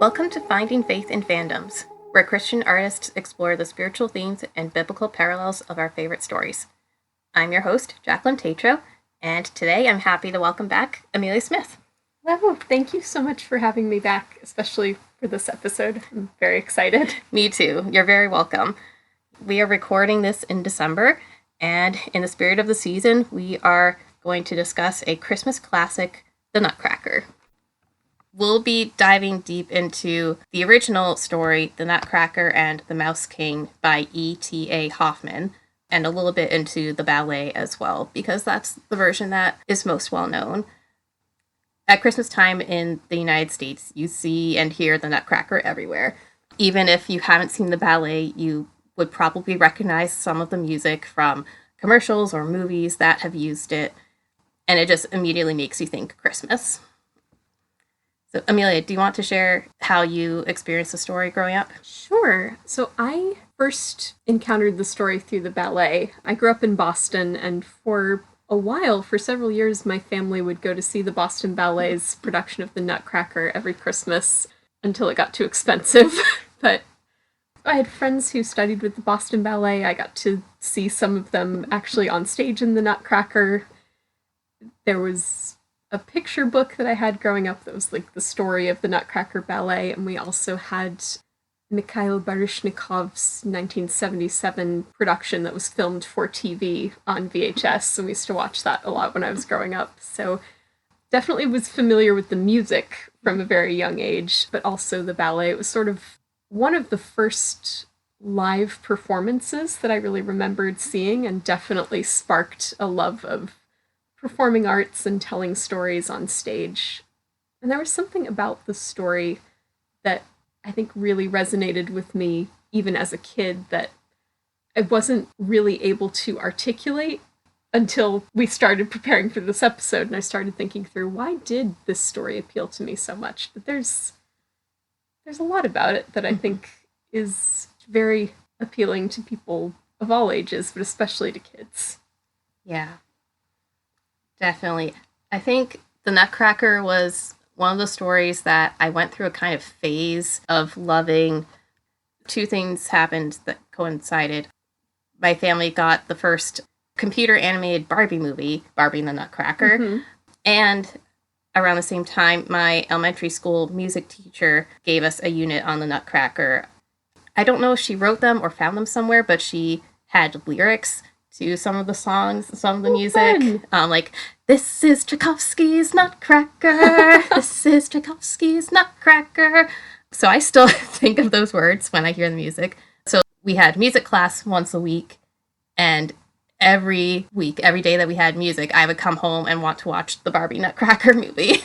Welcome to Finding Faith in Fandoms, where Christian artists explore the spiritual themes and biblical parallels of our favorite stories. I'm your host, Jacqueline Tetrault, and today I'm happy to welcome back Amelia Smith. Hello, thank you so much for having me back, especially for this episode. I'm very excited. Me too. You're very welcome. We are recording this in December, and in the spirit of the season, we are going to discuss a Christmas classic, The Nutcracker. We'll be diving deep into the original story, The Nutcracker and the Mouse King by E.T.A. Hoffman, and a little bit into the ballet as well, because that's the version that is most well known. At Christmas time in the United States, you see and hear the Nutcracker everywhere. Even if you haven't seen the ballet, you would probably recognize some of the music from commercials or movies that have used it, and it just immediately makes you think Christmas. So, Amelia, do you want to share how you experienced the story growing up? Sure. So I first encountered the story through the ballet. I grew up in Boston, and for a while, for several years, my family would go to see the Boston Ballet's production of the Nutcracker every Christmas until it got too expensive. But I had friends who studied with the Boston Ballet. I got to see some of them actually on stage in the Nutcracker. There was a picture book that I had growing up that was like the story of the Nutcracker Ballet, and we also had Mikhail Baryshnikov's 1977 production that was filmed for TV on VHS, and we used to watch that a lot when I was growing up. So definitely was familiar with the music from a very young age, but also the ballet. It was sort of one of the first live performances that I really remembered seeing, and definitely sparked a love of performing arts and telling stories on stage. And there was something about the story that I think really resonated with me even as a kid that I wasn't really able to articulate until we started preparing for this episode, and I started thinking through, why did this story appeal to me so much? But there's a lot about it that I think is very appealing to people of all ages, but especially to kids. Yeah. Definitely. I think The Nutcracker was one of the stories that I went through a kind of phase of loving. Two things happened that coincided. My family got the first computer animated Barbie movie, Barbie and the Nutcracker, and around the same time, my elementary school music teacher gave us a unit on the Nutcracker. I don't know if she wrote them or found them somewhere, but she had lyrics to some of the songs, some of the music. Like, this is Tchaikovsky's Nutcracker, this is Tchaikovsky's Nutcracker. So I still think of those words when I hear the music. So we had music class once a week, and every week, every day that we had music, I would come home and want to watch the Barbie Nutcracker movie.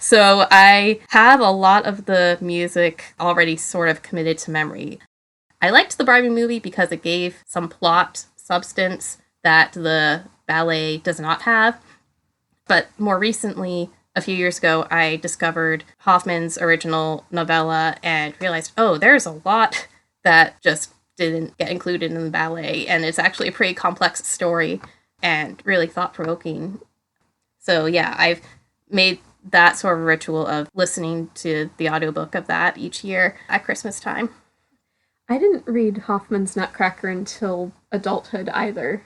So I have a lot of the music already sort of committed to memory. I liked the Barbie movie because it gave some plot substance that the ballet does not have. But more recently, a few years ago, I discovered Hoffman's original novella and realized, oh, there's a lot that just didn't get included in the ballet, and it's actually a pretty complex story and really thought-provoking. So yeah, I've made that sort of ritual of listening to the audiobook of that each year at Christmas time. I didn't read Hoffman's Nutcracker until adulthood either.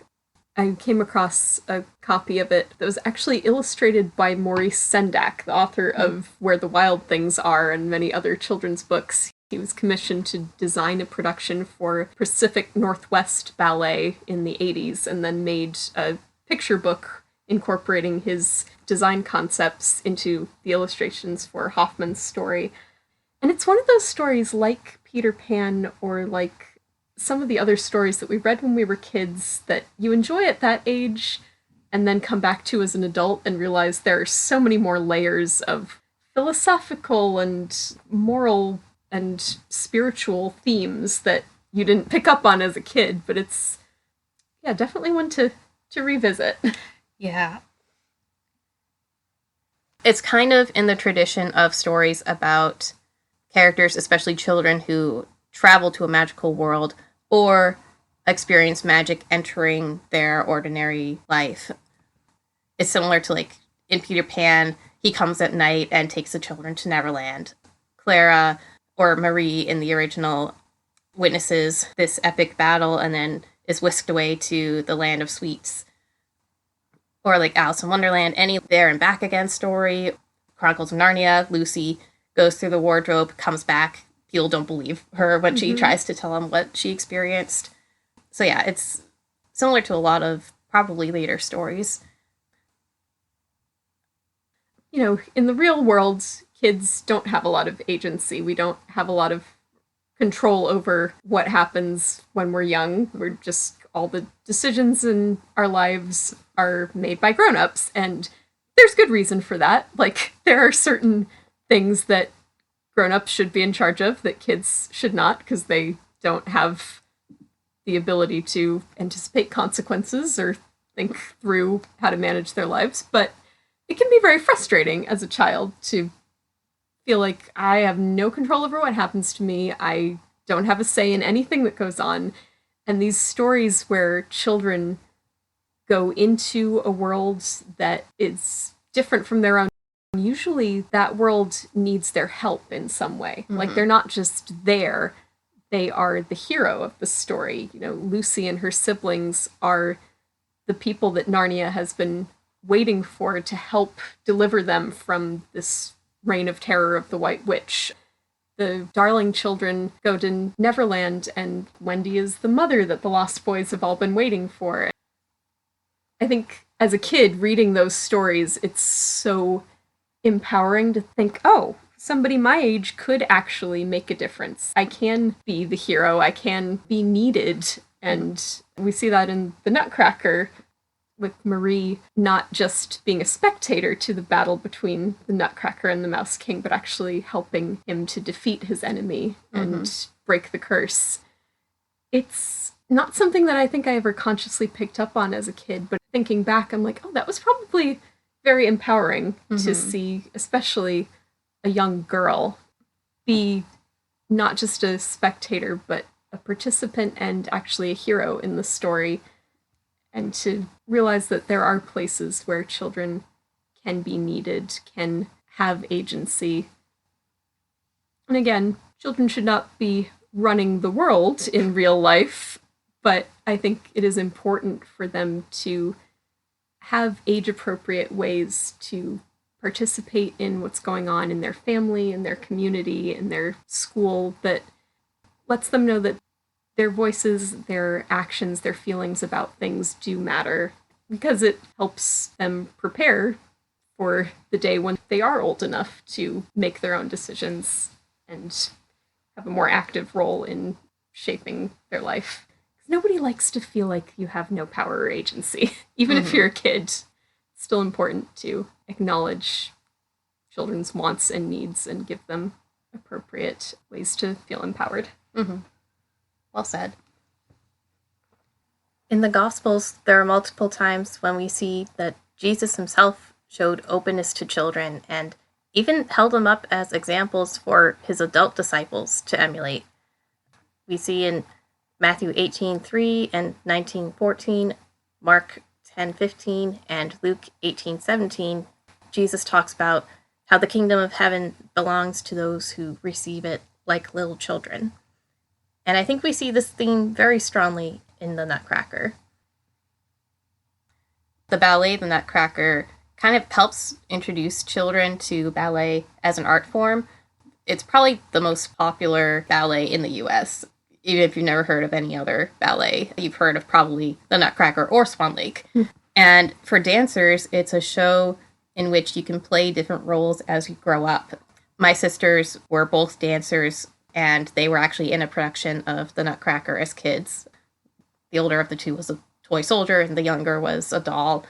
I came across a copy of it that was actually illustrated by Maurice Sendak, the author of Where the Wild Things Are and many other children's books. He was commissioned to design a production for Pacific Northwest Ballet in the 80s, and then made a picture book incorporating his design concepts into the illustrations for Hoffman's story. And it's one of those stories like Peter Pan or like some of the other stories that we read when we were kids that you enjoy at that age and then come back to as an adult and realize there are so many more layers of philosophical and moral and spiritual themes that you didn't pick up on as a kid, but it's, yeah, definitely one to revisit. Yeah. It's kind of in the tradition of stories about characters, especially children, who travel to a magical world or experience magic entering their ordinary life. It's similar to, like, in Peter Pan, he comes at night and takes the children to Neverland. Clara or Marie in the original witnesses this epic battle and then is whisked away to the land of sweets. Or like Alice in Wonderland, any There and Back Again story, Chronicles of Narnia, Lucy goes through the wardrobe, comes back, people don't believe her when she tries to tell them what she experienced. So yeah, it's similar to a lot of probably later stories. You know, in the real world, kids don't have a lot of agency. We don't have a lot of control over what happens when we're young. We're just, all the decisions in our lives are made by grown-ups, and there's good reason for that. Like, there are certain things that grown-ups should be in charge of that kids should not, because they don't have the ability to anticipate consequences or think through how to manage their lives. But it can be very frustrating as a child to feel like I have no control over what happens to me. I don't have a say in anything that goes on. And these stories where children go into a world that is different from their own, usually that world needs their help in some way. Like, they're not just there, they are the hero of the story. You know, Lucy and her siblings are the people that Narnia has been waiting for to help deliver them from this reign of terror of the White Witch. The darling children go to Neverland, and Wendy is the mother that the Lost Boys have all been waiting for. I think as a kid reading those stories, it's so empowering to think, oh, somebody my age could actually make a difference. I can be the hero, I can be needed. And we see that in the Nutcracker, with Marie not just being a spectator to the battle between the Nutcracker and the Mouse King, but actually helping him to defeat his enemy and break the curse. It's not something that I think I ever consciously picked up on as a kid, but thinking back, I'm like, oh, that was probably very empowering to see, especially a young girl, be not just a spectator, but a participant and actually a hero in the story. And to realize that there are places where children can be needed, can have agency. And again, children should not be running the world in real life, but I think it is important for them to have age-appropriate ways to participate in what's going on in their family, in their community, in their school, that lets them know that their voices, their actions, their feelings about things do matter, because it helps them prepare for the day when they are old enough to make their own decisions and have a more active role in shaping their life. Because nobody likes to feel like you have no power or agency. Even if you're a kid, it's still important to acknowledge children's wants and needs and give them appropriate ways to feel empowered. Well said. In the Gospels, there are multiple times when we see that Jesus himself showed openness to children and even held them up as examples for his adult disciples to emulate. We see in Matthew 18:3 and 19:14, Mark 10:15, and Luke 18:17, Jesus talks about how the kingdom of heaven belongs to those who receive it like little children. And I think we see this theme very strongly in the Nutcracker. The ballet, the Nutcracker, kind of helps introduce children to ballet as an art form. It's probably the most popular ballet in the US. Even if you've never heard of any other ballet, you've heard of probably the Nutcracker or Swan Lake. And for dancers, it's a show in which you can play different roles as you grow up. My sisters were both dancers, and they were actually in a production of the Nutcracker as kids. The older of the two was a toy soldier, and the younger was a doll.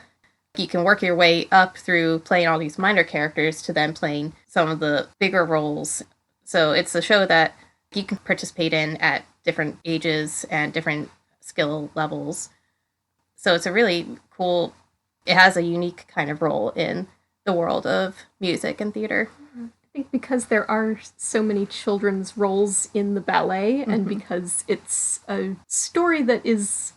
You can work your way up through playing all these minor characters to then playing some of the bigger roles. So it's a show that you can participate in at different ages and different skill levels. So it's a really cool, it has a unique kind of role in the world of music and theater. I think because there are so many children's roles in the ballet, and because it's a story that is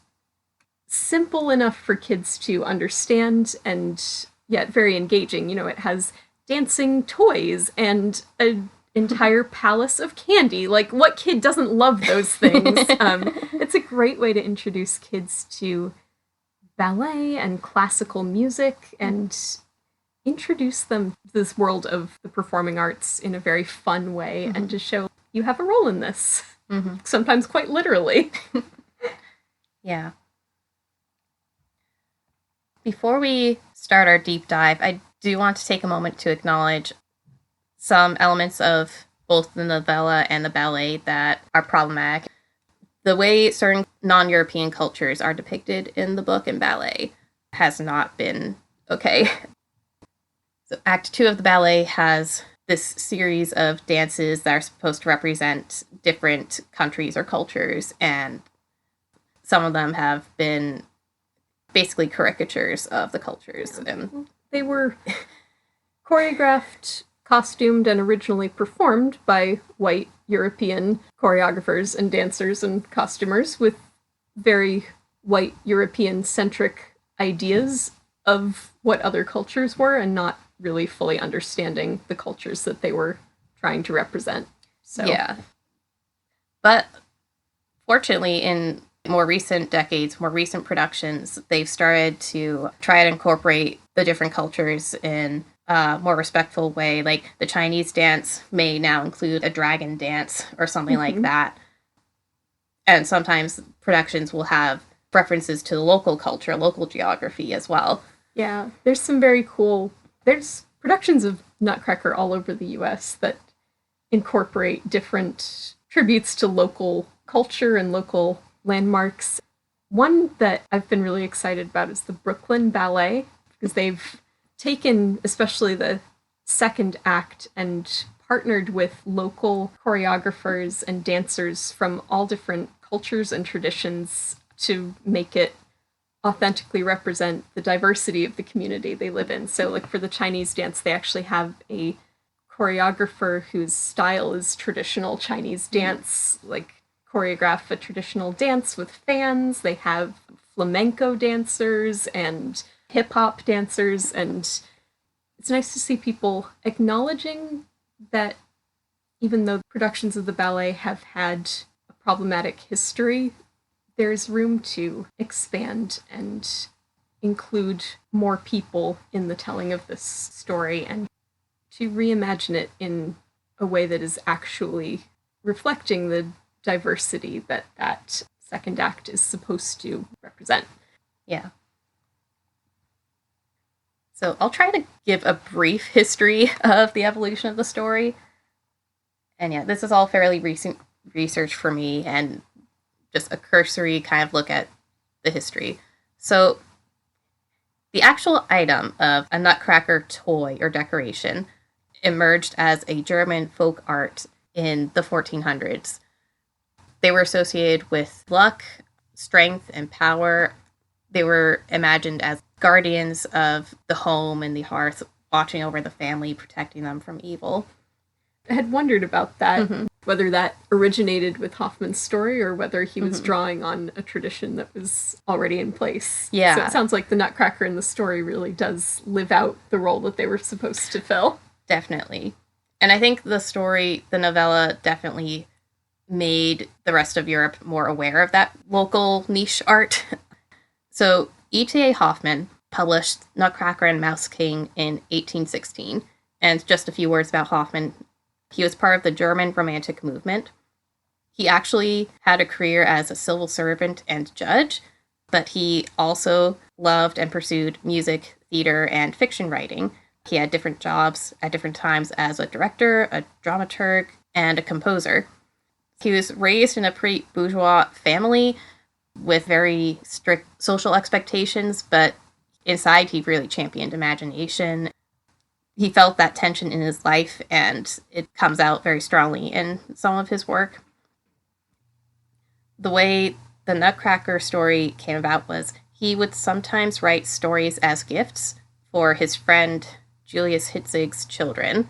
simple enough for kids to understand and yet very engaging. You know, it has dancing toys and a entire palace of candy. Like, what kid doesn't love those things? It's a great way to introduce kids to ballet and classical music and introduce them to this world of the performing arts in a very fun way and to show you have a role in this. Sometimes quite literally. Yeah. Before we start our deep dive, I do want to take a moment to acknowledge some elements of both the novella and the ballet that are problematic. The way certain non-European cultures are depicted in the book and ballet has not been okay. So Act 2 of the ballet has this series of dances that are supposed to represent different countries or cultures, and some of them have been basically caricatures of the cultures. And they were choreographed, costumed, and originally performed by white European choreographers and dancers and costumers with very white European-centric ideas of what other cultures were and not really fully understanding the cultures that they were trying to represent. So yeah. But fortunately, in more recent decades, more recent productions, they've started to try to incorporate the different cultures in a more respectful way. Like the Chinese dance may now include a dragon dance or something like that. And sometimes productions will have references to the local culture, local geography as well. Yeah, there's some very cool... There's productions of Nutcracker all over the US that incorporate different tributes to local culture and local landmarks. One that I've been really excited about is the Brooklyn Ballet, because they've taken especially the second act and partnered with local choreographers and dancers from all different cultures and traditions to make it authentically represent the diversity of the community they live in. So like for the Chinese dance, they actually have a choreographer whose style is traditional Chinese dance, like choreograph a traditional dance with fans. They have flamenco dancers and hip-hop dancers, and it's nice to see people acknowledging that even though productions of the ballet have had a problematic history, there's room to expand and include more people in the telling of this story and to reimagine it in a way that is actually reflecting the diversity that that second act is supposed to represent. Yeah. So I'll try to give a brief history of the evolution of the story. And yeah, this is all fairly recent research for me and just a cursory kind of look at the history. So the actual item of a Nutcracker toy or decoration emerged as a German folk art in the 1400s. They were associated with luck, strength, and power. They were imagined as guardians of the home and the hearth, watching over the family, protecting them from evil. I had wondered about that, whether that originated with Hoffman's story or whether he was drawing on a tradition that was already in place. Yeah. So it sounds like the Nutcracker in the story really does live out the role that they were supposed to fill. Definitely. And I think the story, the novella, definitely made the rest of Europe more aware of that local niche art. So E.T.A. Hoffman published Nutcracker and Mouse King in 1816. And just a few words about Hoffman. He was part of the German Romantic movement. He actually had a career as a civil servant and judge, but he also loved and pursued music, theater, and fiction writing. He had different jobs at different times as a director, a dramaturg, and a composer. He was raised in a pretty bourgeois family with very strict social expectations, but inside he really championed imagination. He felt that tension in his life, and it comes out very strongly in some of his work. The way the Nutcracker story came about was he would sometimes write stories as gifts for his friend Julius Hitzig's children,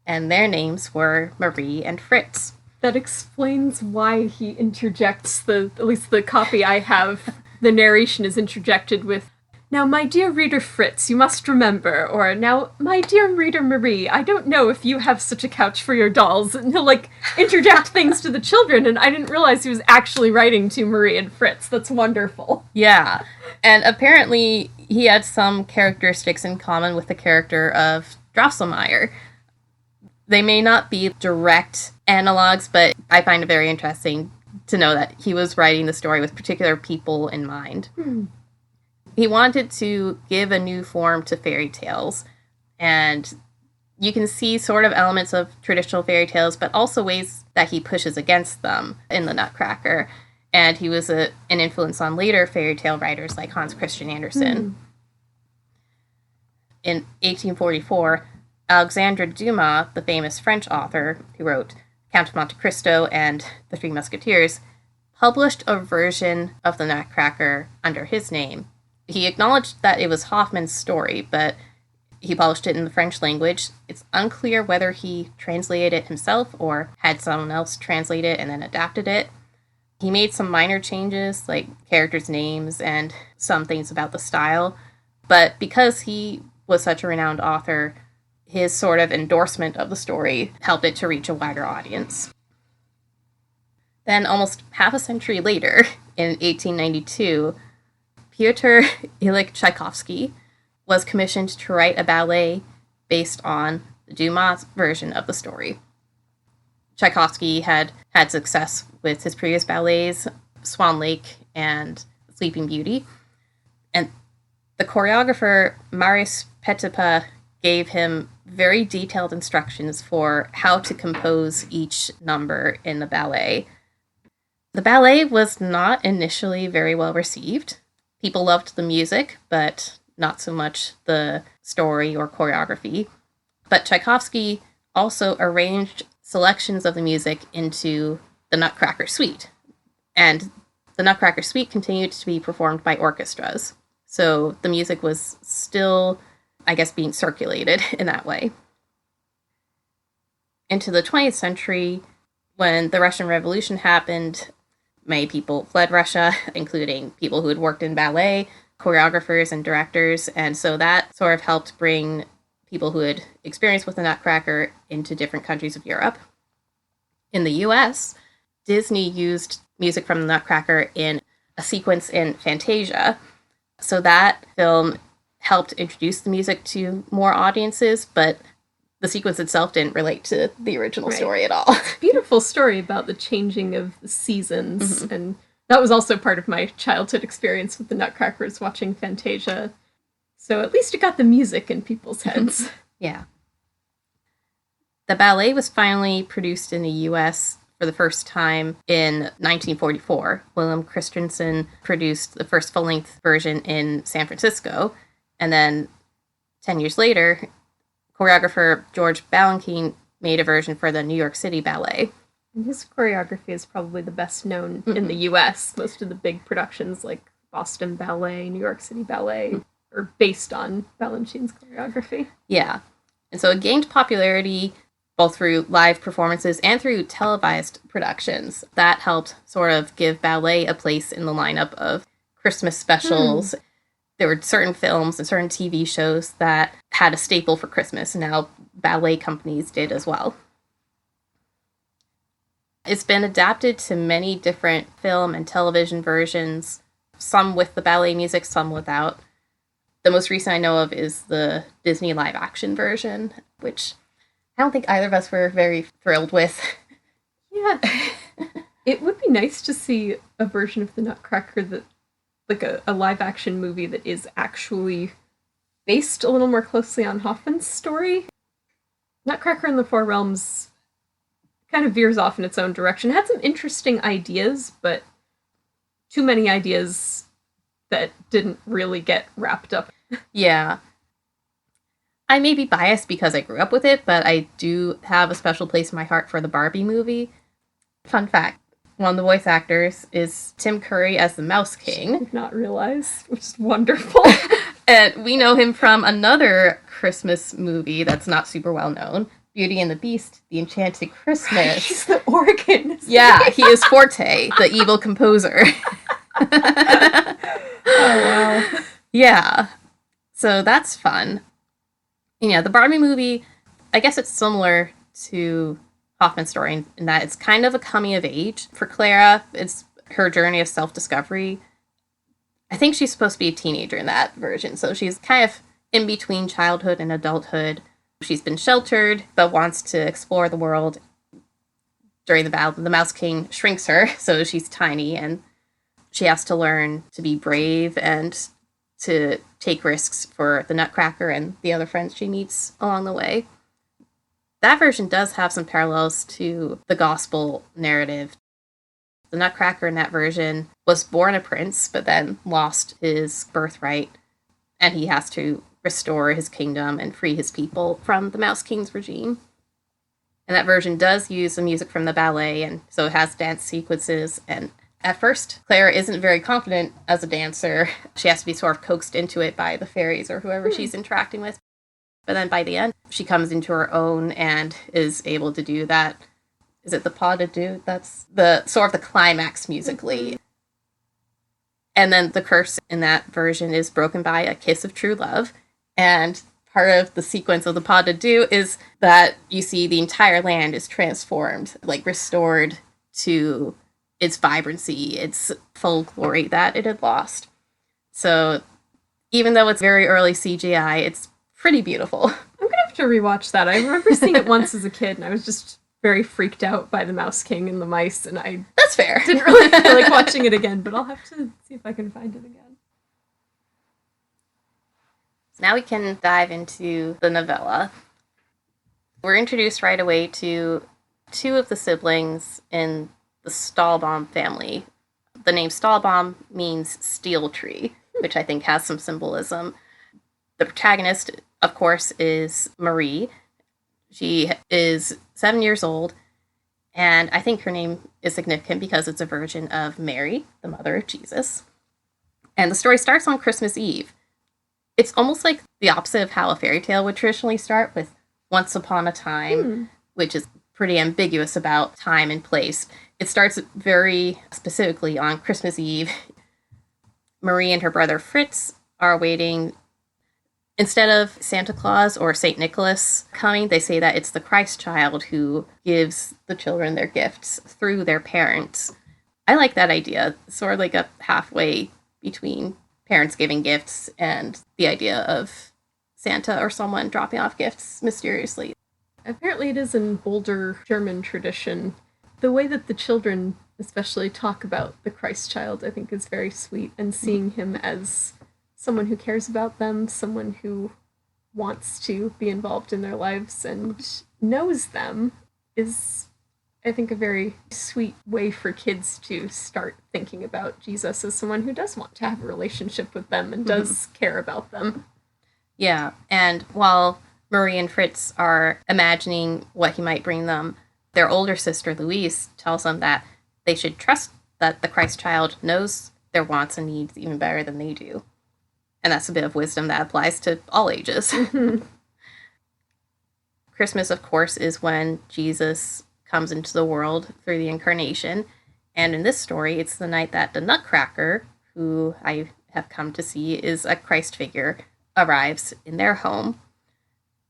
and their names were Marie and Fritz. That explains why he interjects at least the copy I have, the narration is interjected with, Now, my dear reader Fritz, you must remember, or now, my dear reader Marie, I don't know if you have such a couch for your dolls, and he'll, interject things to the children, and I didn't realize he was actually writing to Marie and Fritz. That's wonderful. Yeah, and apparently he had some characteristics in common with the character of Drosselmeyer. They may not be direct analogs, but I find it very interesting to know that he was writing the story with particular people in mind. He wanted to give a new form to fairy tales, and you can see sort of elements of traditional fairy tales, but also ways that he pushes against them in the Nutcracker. And he was an influence on later fairy tale writers like Hans Christian Andersen. In 1844, Alexandre Dumas, the famous French author who wrote Count of Monte Cristo and The Three Musketeers, published a version of the Nutcracker under his name. He acknowledged that it was Hoffman's story, but he published it in the French language. It's unclear whether he translated it himself or had someone else translate it and then adapted it. He made some minor changes, like characters' names and some things about the style, but because he was such a renowned author, his sort of endorsement of the story helped it to reach a wider audience. Then, almost half a century later, in 1892, Pyotr Ilyich Tchaikovsky was commissioned to write a ballet based on the Dumas version of the story. Tchaikovsky had had success with his previous ballets, Swan Lake and Sleeping Beauty, and the choreographer Marius Petipa gave him very detailed instructions for how to compose each number in the ballet. The ballet was not initially very well received. People loved the music, but not so much the story or choreography. But Tchaikovsky also arranged selections of the music into the Nutcracker Suite. And the Nutcracker Suite continued to be performed by orchestras. So the music was still, I guess, being circulated in that way. Into the 20th century, when the Russian Revolution happened, many people fled Russia, including people who had worked in ballet, choreographers and directors, and so that sort of helped bring people who had experience with the Nutcracker into different countries of Europe. In the US, Disney used music from the Nutcracker in a sequence in Fantasia, so that film helped introduce the music to more audiences, but the sequence itself didn't relate to the original story at all. It's a beautiful story about the changing of the seasons, and that was also part of my childhood experience with the Nutcrackers, watching Fantasia. So at least it got the music in people's heads. Yeah. The ballet was finally produced in the US for the first time in 1944. William Christensen produced the first full-length version in San Francisco, and then 10 years later, choreographer George Balanchine made a version for the New York City Ballet. And his choreography is probably the best known in the US. Most of the big productions like Boston Ballet, New York City Ballet are based on Balanchine's choreography. Yeah. And so it gained popularity both through live performances and through televised productions. That helped sort of give ballet a place in the lineup of Christmas specials. There were certain films and certain TV shows that had a staple for Christmas, and now ballet companies did as well. It's been adapted to many different film and television versions, some with the ballet music, some without. The most recent I know of is the Disney live-action version, which I don't think either of us were very thrilled with. Yeah. It would be nice to see a version of the Nutcracker that, like a live-action movie that is actually based a little more closely on Hoffman's story. Nutcracker in the Four Realms kind of veers off in its own direction. It had some interesting ideas, but too many ideas that didn't really get wrapped up. Yeah. I may be biased because I grew up with it, but I do have a special place in my heart for the Barbie movie. Fun fact. One of the voice actors is Tim Curry as the Mouse King. I did not realize, which is wonderful. And we know him from another Christmas movie that's not super well known, Beauty and the Beast, The Enchanted Christmas. He's the organ. Yeah, he is Forte, the evil composer. Oh, wow. Yeah. So that's fun. Yeah, the Barbie movie, I guess it's similar to Hoffman's story in that it's kind of a coming of age for Clara. It's her journey of self-discovery. I think she's supposed to be a teenager in that version, so she's kind of in between childhood and adulthood. She's been sheltered, but wants to explore the world. During the battle, the Mouse King shrinks her, so she's tiny, and she has to learn to be brave and to take risks for the Nutcracker and the other friends she meets along the way. That version does have some parallels to the gospel narrative. The Nutcracker in that version was born a prince, but then lost his birthright, and he has to restore his kingdom and free his people from the Mouse King's regime. And that version does use the music from the ballet, and so it has dance sequences. And at first, Clara isn't very confident as a dancer. She has to be sort of coaxed into it by the fairies or whoever she's interacting with. But then by the end, she comes into her own and is able to do that. Is it the pas de deux? That's the sort of the climax musically. And then the curse in that version is broken by a kiss of true love. And part of the sequence of the pas de deux is that you see the entire land is transformed, like restored to its vibrancy, its full glory that it had lost. So even though it's very early CGI, it's pretty beautiful. I'm going to have to rewatch that. I remember seeing it once as a kid, and I was just very freaked out by the Mouse King and the mice, and I That's fair. Didn't really feel like watching it again, but I'll have to see if I can find it again. Now we can dive into the novella. We're introduced right away to two of the siblings in the Stahlbaum family. The name Stahlbaum means steel tree, which I think has some symbolism. The protagonist, of course, is Marie. She is 7 years old, and I think her name is significant because it's a version of Mary, the mother of Jesus. And the story starts on Christmas Eve. It's almost like the opposite of how a fairy tale would traditionally start, with once upon a time, which is pretty ambiguous about time and place. It starts very specifically on Christmas Eve. Marie and her brother Fritz are waiting. Instead of Santa Claus or St. Nicholas coming, they say that it's the Christ child who gives the children their gifts through their parents. I like that idea, sort of like a halfway between parents giving gifts and the idea of Santa or someone dropping off gifts mysteriously. Apparently it is in older German tradition. The way that the children especially talk about the Christ child, I think, is very sweet, and seeing him as someone who cares about them, someone who wants to be involved in their lives and knows them is, I think, a very sweet way for kids to start thinking about Jesus as someone who does want to have a relationship with them and does care about them. Yeah, and while Marie and Fritz are imagining what he might bring them, their older sister Louise tells them that they should trust that the Christ child knows their wants and needs even better than they do. And that's a bit of wisdom that applies to all ages. Christmas, of course, is when Jesus comes into the world through the incarnation. And in this story, it's the night that the Nutcracker, who I have come to see is a Christ figure, arrives in their home.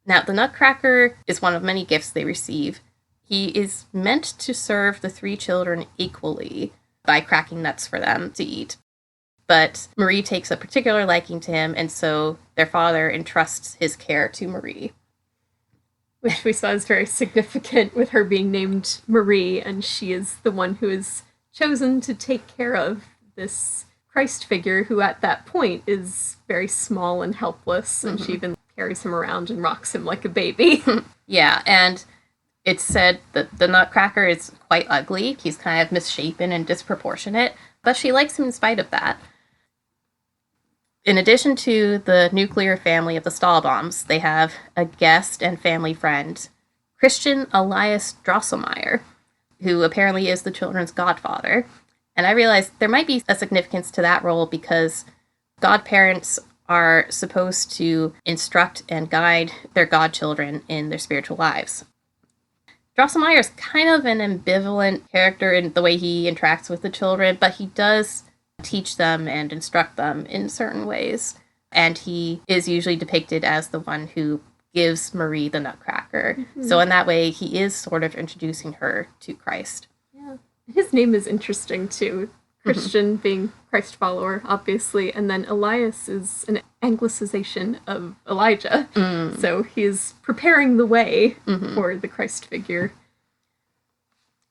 Now, the Nutcracker is one of many gifts they receive. He is meant to serve the three children equally by cracking nuts for them to eat. But Marie takes a particular liking to him, and so their father entrusts his care to Marie. Which we saw is very significant with her being named Marie, and she is the one who is chosen to take care of this Christ figure, who at that point is very small and helpless, and she even carries him around and rocks him like a baby. Yeah, and it's said that the Nutcracker is quite ugly. He's kind of misshapen and disproportionate, but she likes him in spite of that. In addition to the nuclear family of the Stahlbaums, they have a guest and family friend, Christian Elias Drosselmeyer, who apparently is the children's godfather. And I realized there might be a significance to that role because godparents are supposed to instruct and guide their godchildren in their spiritual lives. Drosselmeyer is kind of an ambivalent character in the way he interacts with the children, but he does teach them and instruct them in certain ways. And he is usually depicted as the one who gives Marie the Nutcracker. So in that way, he is sort of introducing her to Christ. Yeah. His name is interesting, too. Christian being Christ follower, obviously, and then Elias is an anglicization of Elijah. So he's preparing the way for the Christ figure.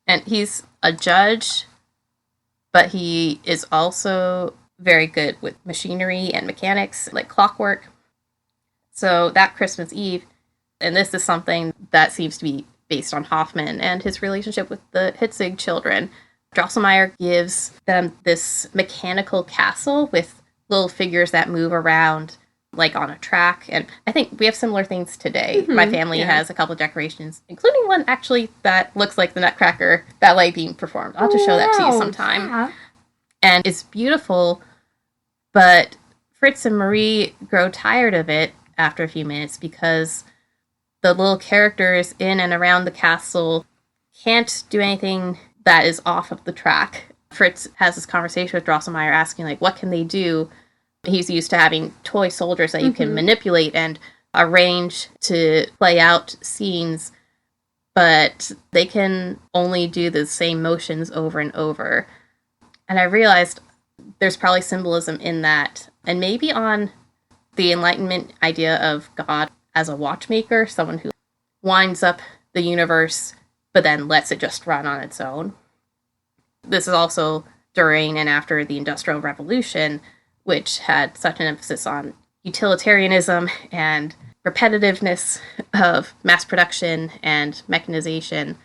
And he's a judge, but he is also very good with machinery and mechanics, like clockwork. So that Christmas Eve, and this is something that seems to be based on Hoffman and his relationship with the Hitzig children, Drosselmeyer gives them this mechanical castle with little figures that move around like on a track. And I think we have similar things today. My family has a couple of decorations, including one actually that looks like the Nutcracker ballet being performed. I'll have to show that to you sometime. Yeah. And it's beautiful, but Fritz and Marie grow tired of it after a few minutes because the little characters in and around the castle can't do anything that is off of the track. Fritz has this conversation with Drosselmeyer asking, like, what can they do? He's used to having toy soldiers that you can manipulate and arrange to play out scenes, but they can only do the same motions over and over. And I realized there's probably symbolism in that, and maybe on the Enlightenment idea of God as a watchmaker, someone who winds up the universe but then lets it just run on its own. This is also during and after the Industrial Revolution, which had such an emphasis on utilitarianism and repetitiveness of mass production and mechanization.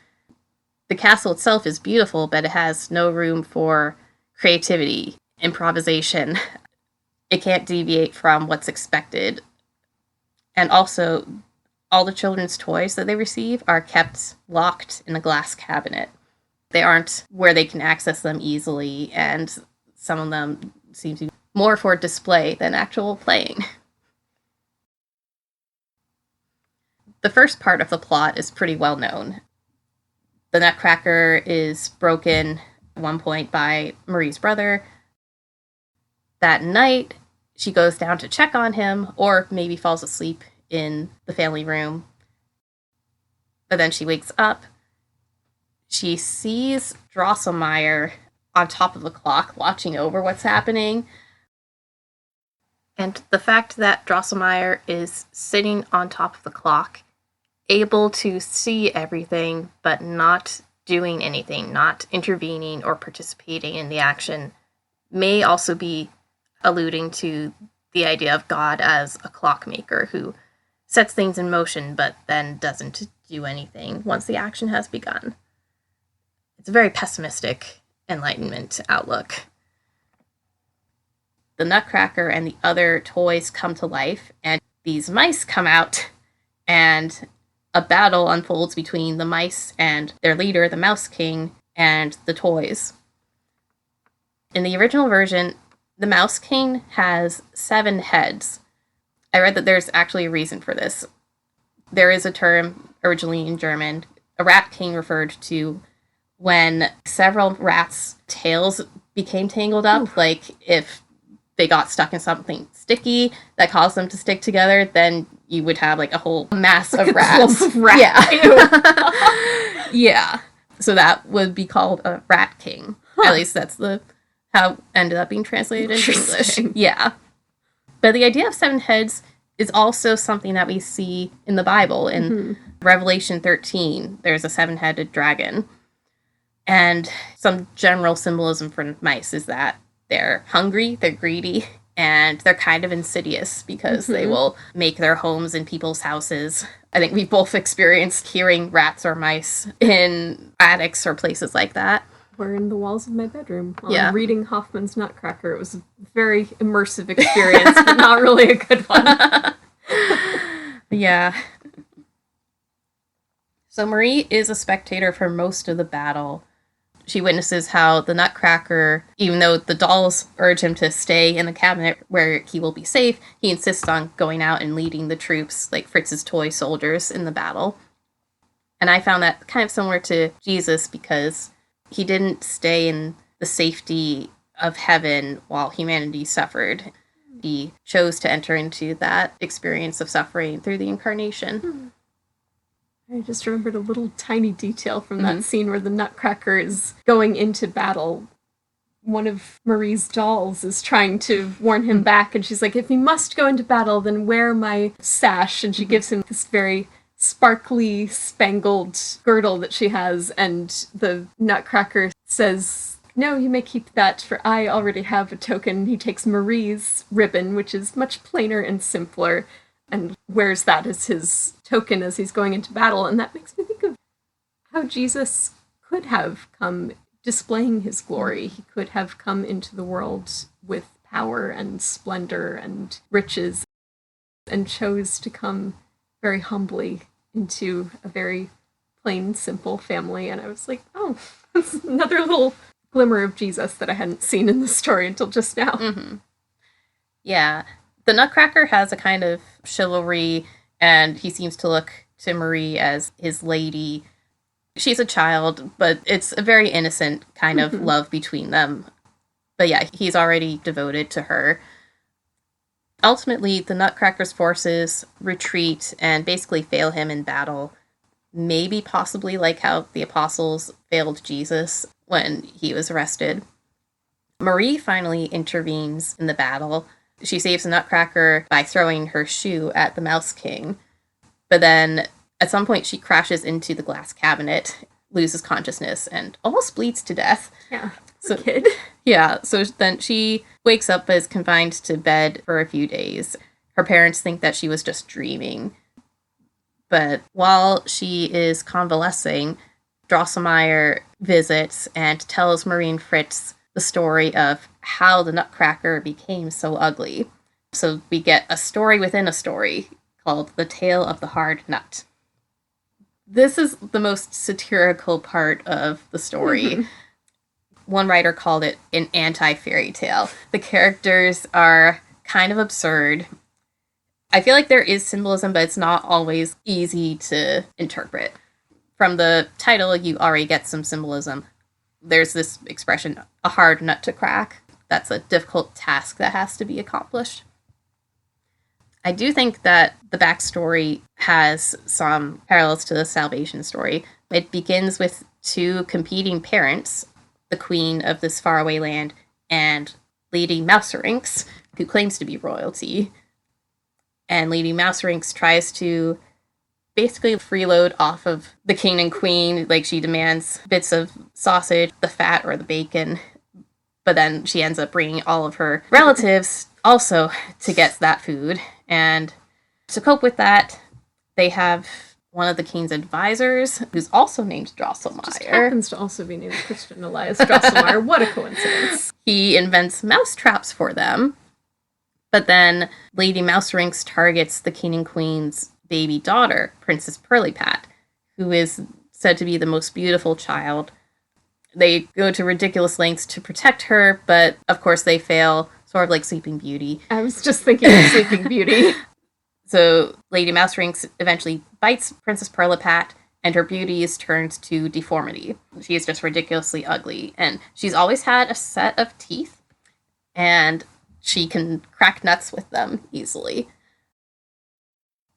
The castle itself is beautiful, but it has no room for creativity, improvisation. It can't deviate from what's expected. And also, all the children's toys that they receive are kept locked in a glass cabinet. They aren't where they can access them easily, and some of them seem to be more for display than actual playing. The first part of the plot is pretty well known. The Nutcracker is broken at one point by Marie's brother. That night, she goes down to check on him, or maybe falls asleep in the family room. But then she wakes up. She sees Drosselmeyer on top of the clock, watching over what's happening. And the fact that Drosselmeyer is sitting on top of the clock, able to see everything, but not doing anything, not intervening or participating in the action, may also be alluding to the idea of God as a clockmaker who sets things in motion, but then doesn't do anything once the action has begun. It's a very pessimistic Enlightenment outlook. The Nutcracker and the other toys come to life, and these mice come out, and a battle unfolds between the mice and their leader, the Mouse King, and the toys. In the original version, the Mouse King has 7 heads. I read that there's actually a reason for this. There is a term, originally in German, a rat king referred to when several rats' tails became tangled up. Like, if they got stuck in something sticky that caused them to stick together, then you would have, like, a whole mass of rats. Yeah. Yeah. So that would be called a rat king. At least that's how it ended up being translated into English. Yeah. But the idea of 7 heads is also something that we see in the Bible. In Revelation 13, there's a 7-headed dragon. And some general symbolism for mice is that they're hungry, they're greedy, and they're kind of insidious because they will make their homes in people's houses. I think we've both experienced hearing rats or mice in attics or places like that. Or in the walls of my bedroom while reading Hoffman's Nutcracker. It was a very immersive experience, but not really a good one. Yeah. So Marie is a spectator for most of the battle. She witnesses how the Nutcracker, even though the dolls urge him to stay in the cabinet where he will be safe, he insists on going out and leading the troops, like Fritz's toy soldiers, in the battle. And I found that kind of similar to Jesus because he didn't stay in the safety of heaven while humanity suffered. he chose to enter into that experience of suffering through the incarnation. I just remembered a little tiny detail from that scene where the Nutcracker is going into battle. One of Marie's dolls is trying to warn him back, and she's like, if he must go into battle, then wear my sash. And she gives him this very sparkly, spangled girdle that she has, and the Nutcracker says, no, you may keep that, for I already have a token. He takes Marie's ribbon, which is much plainer and simpler, and wears that as his token as he's going into battle. And that makes me think of how Jesus could have come displaying his glory. He could have come into the world with power and splendor and riches, and chose to come very humbly into a very plain, simple family. And I was like, oh, that's another little glimmer of Jesus that I hadn't seen in the story until just now. Yeah. The Nutcracker has a kind of chivalry, and he seems to look to Marie as his lady. She's a child, but it's a very innocent kind of love between them. But yeah, he's already devoted to her. Ultimately, the Nutcracker's forces retreat and basically fail him in battle. Maybe possibly like how the apostles failed Jesus when he was arrested. Marie finally intervenes in the battle. She saves the Nutcracker by throwing her shoe at the Mouse King. But then at some point, she crashes into the glass cabinet, loses consciousness, and almost bleeds to death. Yeah, so kid. Yeah, so then she wakes up as confined to bed for a few days. Her parents think that she was just dreaming. But while she is convalescing, Drosselmeyer visits and tells Marie and Fritz the story of how the Nutcracker became so ugly. So we get a story within a story called The Tale of the Hard Nut. This is the most satirical part of the story. One writer called it an anti-fairy tale. The characters are kind of absurd. I feel like there is symbolism, but it's not always easy to interpret. From the title, you already get some symbolism. There's this expression, a hard nut to crack. That's a difficult task that has to be accomplished. I do think that the backstory has some parallels to the Salvation story. It begins with two competing parents, the queen of this faraway land and Lady Mouserynx, who claims to be royalty. And Lady Mouserynx tries to basically freeload off of the king and queen. Like, she demands bits of sausage, the fat or the bacon, but then she ends up bringing all of her relatives also to get that food. And to cope with that, they have one of the king's advisors, who's also named Drosselmeyer. Just happens to also be named Christian Elias Drosselmeyer. What a coincidence. He invents mouse traps for them, but then Lady Mouserynx targets the king and queen's baby daughter, Princess Pirlipat, who is said to be the most beautiful child. They go to ridiculous lengths to protect her, but of course they fail, sort of like Sleeping Beauty. I was just thinking of Sleeping Beauty. So Lady Mouserynx eventually bites Princess Pirlipat, and her beauty is turned to deformity. She is just ridiculously ugly, and she's always had a set of teeth, and she can crack nuts with them easily.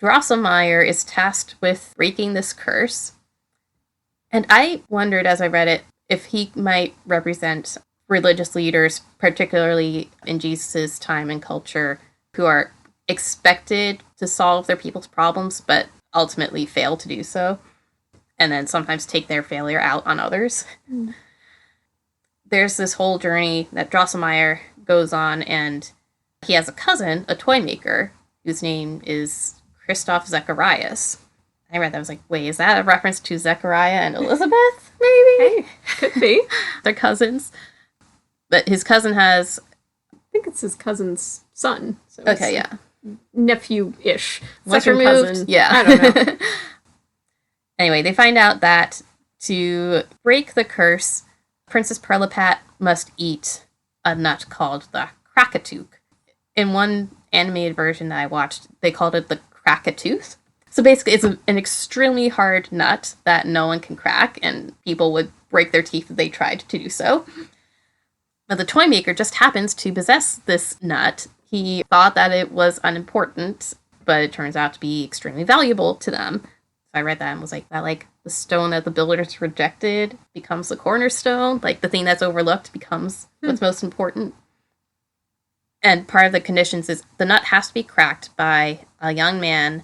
Drosselmeyer is tasked with breaking this curse, and I wondered as I read it if he might represent religious leaders, particularly in Jesus' time and culture, who are expected to solve their people's problems, but ultimately fail to do so, and then sometimes take their failure out on others. There's this whole journey that Drosselmeyer goes on, and he has a cousin, a toy maker, whose name is Christoph Zacharias. I read that, I was like, wait, is that a reference to Zechariah and Elizabeth, maybe? Hey, could be. They're cousins. But his cousin has... I think it's his cousin's son. So okay, yeah. Nephew-ish. Once Second removed, cousin. yeah. I don't know. Anyway, they find out that to break the curse, Princess Pirlipat must eat a nut called the Krakatook. In one animated version that I watched, they called it the Krakatooth. So basically, it's an extremely hard nut that no one can crack, and people would break their teeth if they tried to do so. But the toy maker just happens to possess this nut. He thought that it was unimportant, but it turns out to be extremely valuable to them. So I read that and was like, that like the stone that the builders rejected becomes the cornerstone. Like the thing that's overlooked becomes what's most important. And part of the conditions is the nut has to be cracked by a young man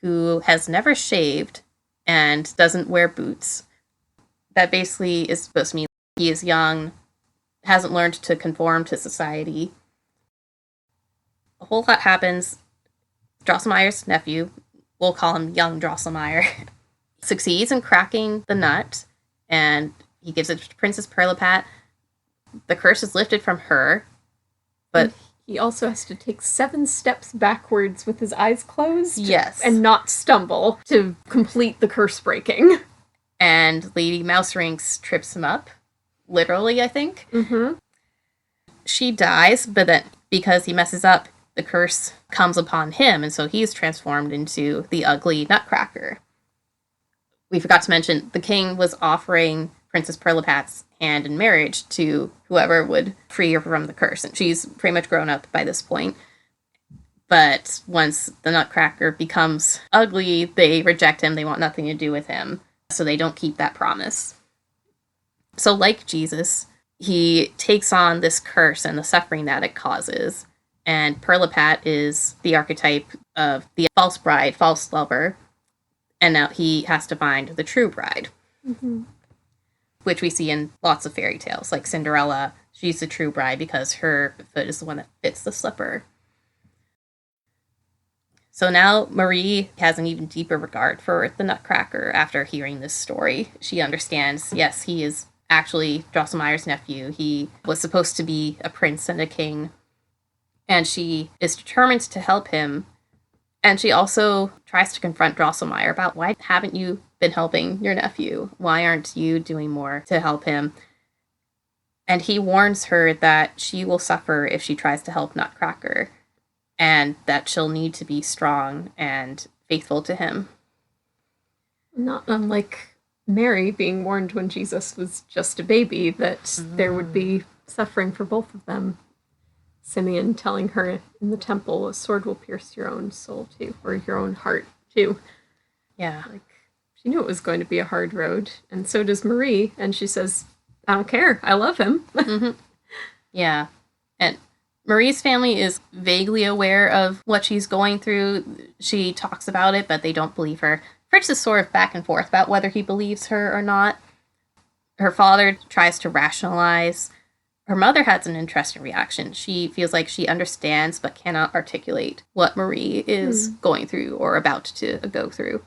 who has never shaved and doesn't wear boots. That basically is supposed to mean he is young, hasn't learned to conform to society. A whole lot happens. Drosselmeyer's nephew, we'll call him young Drosselmeyer, succeeds in cracking the nut, and he gives it to Princess Pirlipat. The curse is lifted from her, but he also has to take 7 steps backwards with his eyes closed. Yes. And not stumble to complete the curse breaking. And Lady Mouserings trips him up. Literally, I think. Mm-hmm. She dies, but then because he messes up, the curse comes upon him, and so he's transformed into the ugly Nutcracker. We forgot to mention, the king was offering Princess Pirlipat's hand in marriage to whoever would free her from the curse, and she's pretty much grown up by this point. But once the Nutcracker becomes ugly, they reject him, they want nothing to do with him, so they don't keep that promise. So like Jesus, he takes on this curse and the suffering that it causes, and Pirlipat is the archetype of the false bride, false lover, and now he has to find the true bride. Mm-hmm. Which we see in lots of fairy tales, like Cinderella. She's the true bride because her foot is the one that fits the slipper. So now Marie has an even deeper regard for the Nutcracker after hearing this story. She understands, yes, he is actually Drosselmeyer's nephew. He was supposed to be a prince and a king, and she is determined to help him. And she also tries to confront Drosselmeyer about, why haven't you been helping your nephew? Why aren't you doing more to help him? And he warns her that she will suffer if she tries to help Nutcracker, and that she'll need to be strong and faithful to him. Not unlike Mary being warned when Jesus was just a baby that there would be suffering for both of them. Simeon telling her in the temple, a sword will pierce your own soul too, or your own heart too. Yeah. Like, she knew it was going to be a hard road, and so does Marie, and she says, I don't care, I love him. Mm-hmm. Yeah. And Marie's family is vaguely aware of what she's going through. She talks about it, but they don't believe her. Fritz is sort of back and forth about whether he believes her or not. Her father tries to rationalize. Her mother has an interesting reaction. She feels like she understands but cannot articulate what Marie is going through or about to go through.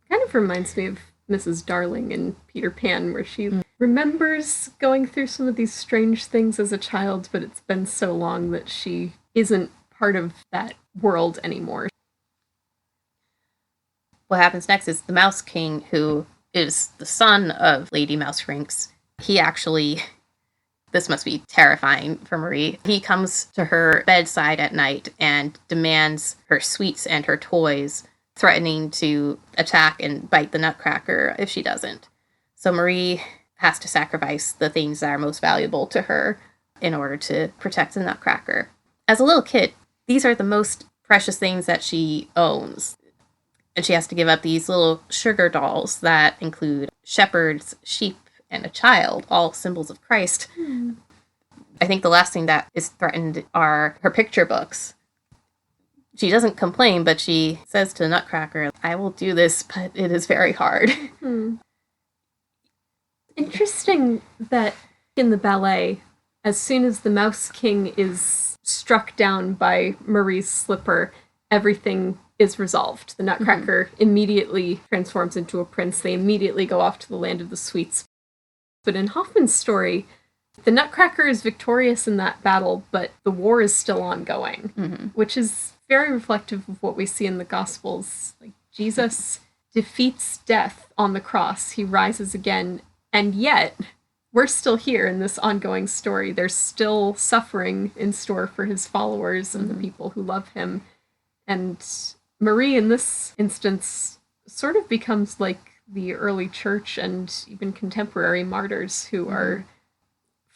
Kind of reminds me of Mrs. Darling in Peter Pan, where she remembers going through some of these strange things as a child, but it's been so long that she isn't part of that world anymore. What happens next is the Mouse King, who is the son of Lady Mouserings. He actually... This must be terrifying for Marie. He comes to her bedside at night and demands her sweets and her toys, threatening to attack and bite the Nutcracker if she doesn't. So Marie has to sacrifice the things that are most valuable to her in order to protect the Nutcracker. As a little kid, these are the most precious things that she owns. And she has to give up these little sugar dolls that include shepherds, sheep, and a child, all symbols of Christ. I think the last thing that is threatened are her picture books. She doesn't complain, but she says to Nutcracker, I will do this, but it is very hard. Interesting that in the ballet, as soon as the Mouse King is struck down by Marie's slipper, everything is resolved. The Nutcracker immediately transforms into a prince. They immediately go off to the land of the sweets. But in Hoffman's story, the Nutcracker is victorious in that battle, but the war is still ongoing, which is very reflective of what we see in the Gospels. Like, Jesus defeats death on the cross. He rises again, and yet we're still here in this ongoing story. There's still suffering in store for his followers and the people who love him. And Marie, in this instance, sort of becomes like the early church and even contemporary martyrs who are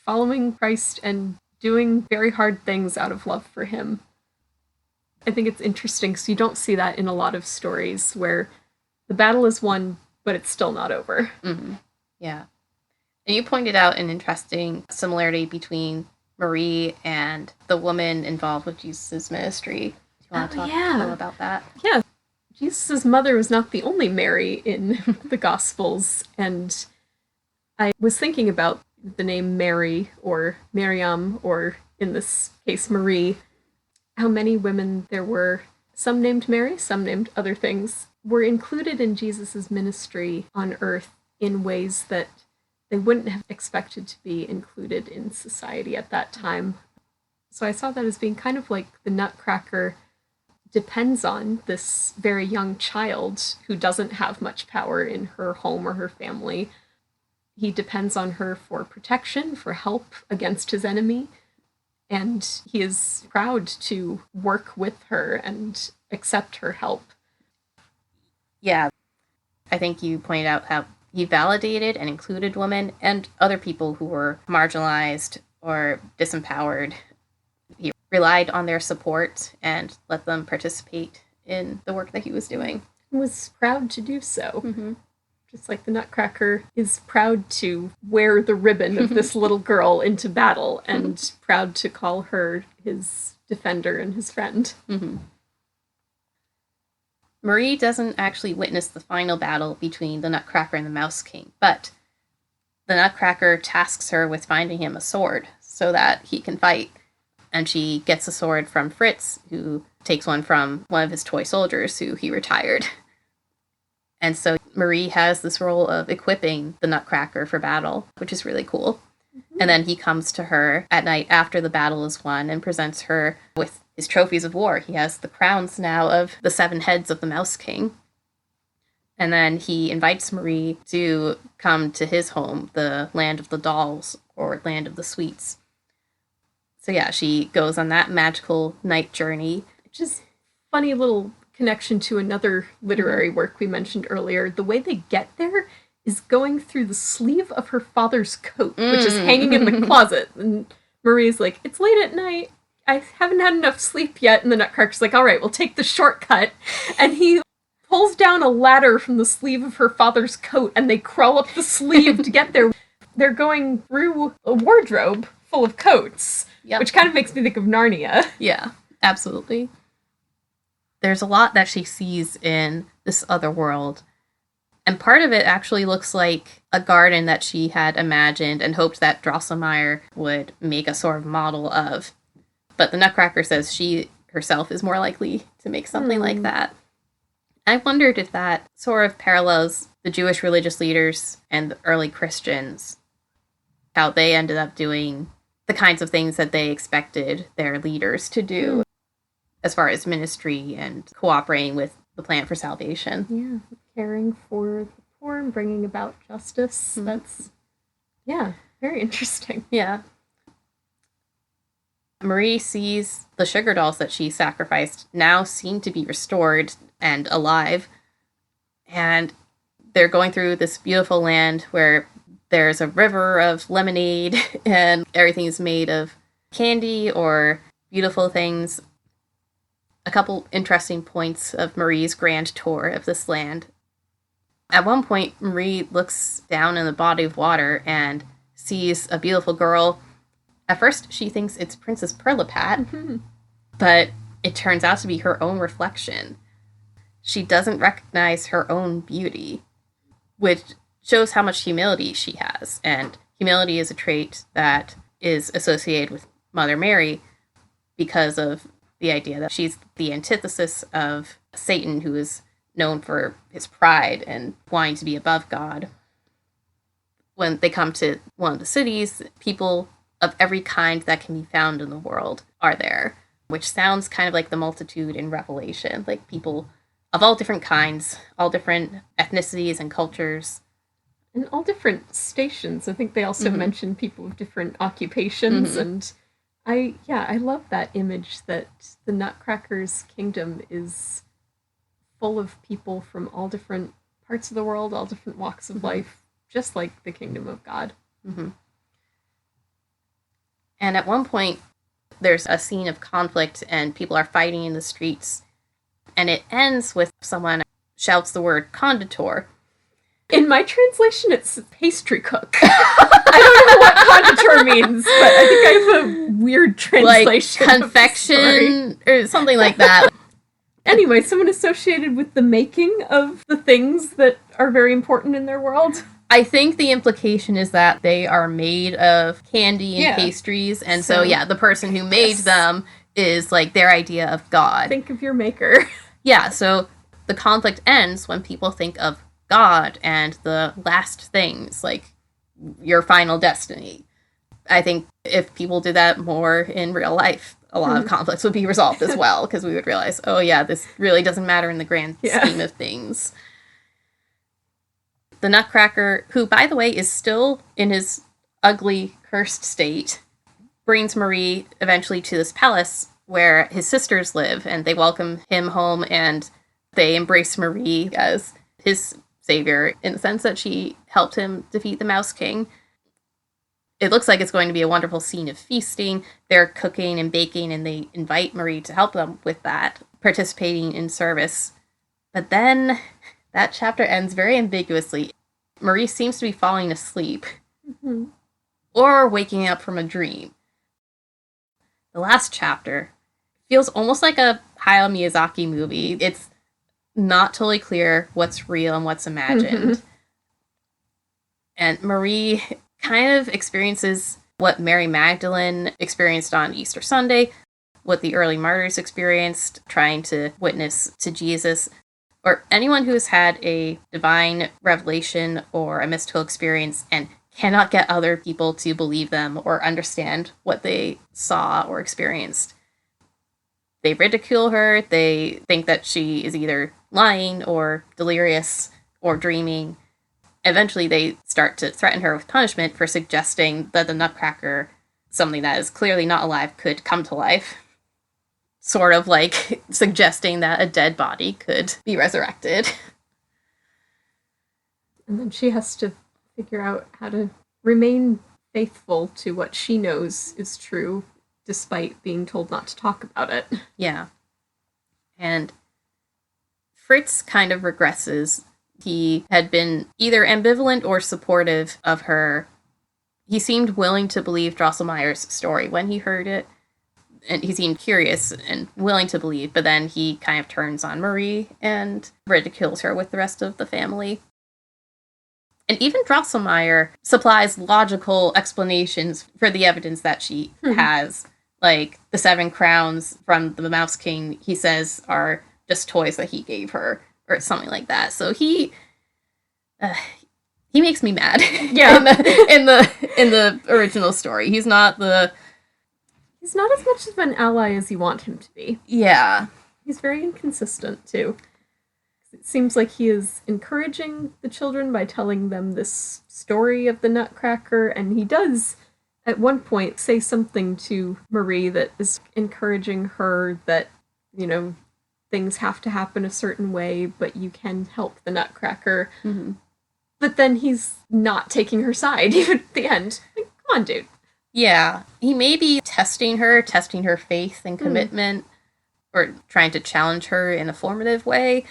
following Christ and doing very hard things out of love for him. I think it's interesting because you don't see that in a lot of stories where the battle is won, but it's still not over. Mm-hmm. Yeah. And you pointed out an interesting similarity between Marie and the woman involved with Jesus' ministry. Do you want to talk a little about that? Yeah. Jesus' mother was not the only Mary in the Gospels, and I was thinking about the name Mary, or Miriam, or in this case Marie, how many women there were, some named Mary, some named other things, were included in Jesus' ministry on earth in ways that they wouldn't have expected to be included in society at that time. So I saw that as being kind of like the Nutcracker depends on this very young child who doesn't have much power in her home or her family. He depends on her for protection, for help against his enemy, and he is proud to work with her and accept her help. Yeah, I think you pointed out how he validated and included women and other people who were marginalized or disempowered. He relied on their support and let them participate in the work that he was doing. He was proud to do so. Mm-hmm. Just like the Nutcracker is proud to wear the ribbon of this little girl into battle and proud to call her his defender and his friend. Mm-hmm. Marie doesn't actually witness the final battle between the Nutcracker and the Mouse King, but the Nutcracker tasks her with finding him a sword so that he can fight. And she gets a sword from Fritz, who takes one from one of his toy soldiers who he retired. And so Marie has this role of equipping the Nutcracker for battle, which is really cool. Mm-hmm. And then he comes to her at night after the battle is won and presents her with his trophies of war. He has the crowns now of the 7 heads of the Mouse King. And then he invites Marie to come to his home, the land of the dolls, or land of the sweets. So yeah, she goes on that magical night journey. Which is funny little connection to another literary work we mentioned earlier. The way they get there is going through the sleeve of her father's coat, which is hanging in the closet. And Marie's like, it's late at night. I haven't had enough sleep yet. And the Nutcracker's like, all right, we'll take the shortcut. And he pulls down a ladder from the sleeve of her father's coat, and they crawl up the sleeve to get there. They're going through a wardrobe full of coats, which kind of makes me think of Narnia. Yeah, absolutely. There's a lot that she sees in this other world. And part of it actually looks like a garden that she had imagined and hoped that Drosselmeyer would make a sort of model of. But the Nutcracker says she herself is more likely to make something like that. I wondered if that sort of parallels the Jewish religious leaders and the early Christians, how they ended up doing the kinds of things that they expected their leaders to do as far as ministry and cooperating with the plan for salvation. Yeah, caring for the poor and bringing about justice. Mm-hmm. That's, very interesting. Yeah. Marie sees the sugar dolls that she sacrificed now seem to be restored and alive. And they're going through this beautiful land where there's a river of lemonade and everything's made of candy or beautiful things. A couple interesting points of Marie's grand tour of this land. At one point, Marie looks down in the body of water and sees a beautiful girl. At first, she thinks it's Princess Pirlipat, but it turns out to be her own reflection. She doesn't recognize her own beauty, which shows how much humility she has. And humility is a trait that is associated with Mother Mary because of the idea that she's the antithesis of Satan, who is known for his pride and wanting to be above God. When they come to one of the cities, people of every kind that can be found in the world are there, which sounds kind of like the multitude in Revelation, like people of all different kinds, all different ethnicities and cultures. And all different stations. I think they also mention people of different occupations, and I love that image that the Nutcracker's kingdom is full of people from all different parts of the world, all different walks of life, just like the kingdom of God. And at one point, There's a scene of conflict and people are fighting in the streets. And it ends with someone shouts the word conditor. In my translation, it's pastry cook. I don't know what conditor means, but I think I have a weird translation. Like confection or something like that. Anyway, someone associated with the making of the things that are very important in their world. I think the implication is that they are made of candy and pastries, and so the person who made them is like their idea of God. Think of your maker. Yeah, so the conflict ends when people think of God and the last things, like your final destiny. I think if people did that more in real life, a lot of conflicts would be resolved as well, because we would realize, oh yeah, this really doesn't matter in the grand scheme of things. The Nutcracker, who, by the way, is still in his ugly, cursed state, brings Marie eventually to this palace where his sisters live, and they welcome him home, and they embrace Marie as his savior, in the sense that she helped him defeat the Mouse King. It looks like it's going to be a wonderful scene of feasting. They're cooking and baking, and they invite Marie to help them with that, participating in service. But then that chapter ends very ambiguously. Marie seems to be falling asleep or waking up from a dream. The last chapter feels almost like a Hayao Miyazaki movie. It's not totally clear what's real and what's imagined. And Marie kind of experiences what Mary Magdalene experienced on Easter Sunday, what the early martyrs experienced trying to witness to Jesus, or anyone who has had a divine revelation or a mystical experience and cannot get other people to believe them or understand what they saw or experienced. They ridicule her, they think that she is either lying or delirious or dreaming. Eventually they start to threaten her with punishment for suggesting that the Nutcracker, something that is clearly not alive, could come to life. Sort of like suggesting that a dead body could be resurrected. And then she has to figure out how to remain faithful to what she knows is true, despite being told not to talk about it. Yeah. And Fritz kind of regresses. He had been either ambivalent or supportive of her. He seemed willing to believe Drosselmeyer's story when he heard it, and he seemed curious and willing to believe, but then he kind of turns on Marie and ridicules her with the rest of the family. And even Drosselmeyer supplies logical explanations for the evidence that she has. Like, the 7 crowns from the Mouse King, he says, are just toys that he gave her, or something like that. So he makes me mad. Yeah. in the original story. He's not as much of an ally as you want him to be. Yeah. He's very inconsistent, too. It seems like he is encouraging the children by telling them this story of the Nutcracker, and he does, at one point, say something to Marie that is encouraging her that, you know, things have to happen a certain way, but you can help the Nutcracker. Mm-hmm. But then he's not taking her side, even at the end. Like, come on, dude. Yeah, he may be testing her faith and commitment, or trying to challenge her in a formative way.